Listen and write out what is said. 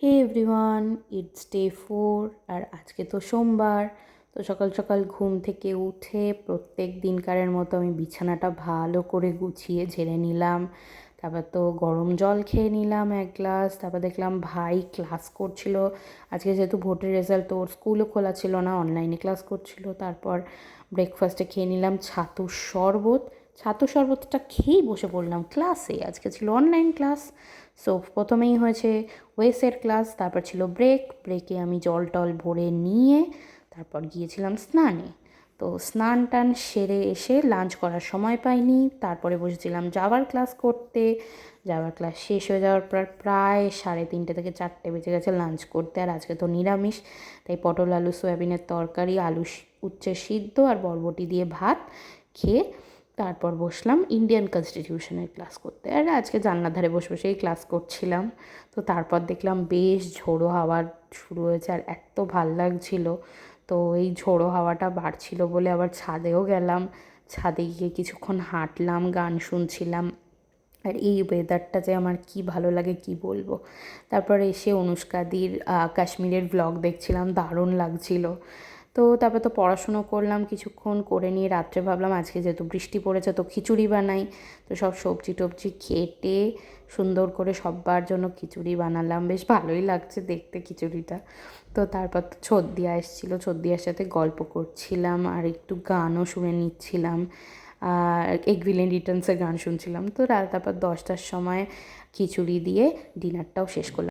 Hey everyone, it's day 4 আর আজকে তো সোমবার। তো সকাল সকাল ঘুম থেকে উঠে প্রত্যেক দিনকারের মতো আমি বিছানাটা ভালো করে গুছিয়ে ঝেড়ে নিলাম। তারপর তো গরম জল খেয়ে নিলাম 1 গ্লাস। তারপর দেখলাম ভাই ক্লাস করছিল। আজকে যেহেতু ভোটের রেজাল্ট, তো ওর স্কুলও খোলা ছিল না, অনলাইনে ক্লাস করছিল। তারপর ব্রেকফাস্টে খেয়ে নিলাম ছাতুর শরবত। ছাতুর শরবতটা খেয়েই বসে পড়লাম ক্লাসে। আজকে ছিল অনলাইন ক্লাস। সো প্রথমেই হয়েছে ওয়েসের ক্লাস, তারপর ছিল ব্রেকে আমি জল টল ভরে নিয়ে তারপর গিয়েছিলাম স্নানে। তো স্নান টান সেরে এসে লাঞ্চ করার সময় পাইনি, তারপরে বসেছিলাম জাভার ক্লাস করতে। জাভার ক্লাস শেষ হয়ে যাওয়ার পর প্রায় 3:30 থেকে 4টে বেজে গেছে লাঞ্চ করতে। আর আজকে তো নিরামিষ, তাই পটল আলু সয়াবিনের তরকারি, উচ্ছে সিদ্ধ আর বরবটি দিয়ে ভাত খেয়ে তারপর বসলাম ইন্ডিয়ান কনস্টিটিউশনের ক্লাস করতে। আর আজকে জানলার ধারে বসে বসেই ক্লাস করছিলাম। তো তারপর দেখলাম বেশ ঝোড়ো হাওয়া শুরু হয়েছে আর এত ভাল লাগছিল। তো এই ঝোড়ো হাওয়াটা বাড়ছিল বলে আবার ছাদেও গেলাম। ছাদে গিয়ে কিছুক্ষণ হাঁটলাম, গান শুনছিলাম। আর এই ওয়েদারটা যে আমার কী ভালো লাগে কী বলবো। তারপর এসে অনুষ্কাদির কাশ্মীরের ব্লগ দেখছিলাম, দারুণ লাগছিল। তো তারপর তো পড়াশুনো করলাম কিছুক্ষণ, করে নিয়ে রাত্রে ভাবলাম আজকে যেহেতু বৃষ্টি পড়েছে তো খিচুড়ি বানাই। তো সব সবজি টবজি কেটে সুন্দর করে সব্বার জন্য খিচুড়ি বানালাম। বেশ ভালোই লাগছে দেখতে খিচুড়িটা। তো তারপর তো ছদ্দিয়া এসেছিলো, ছদ্দিয়ার সাথে গল্প করছিলাম আর একটু গানও শুনে নিচ্ছিলাম। আর এগ ভিলেন রিটার্নসের গান শুনছিলাম। তো তারপর 10টার সময় খিচুড়ি দিয়ে ডিনারটাও শেষ করলাম।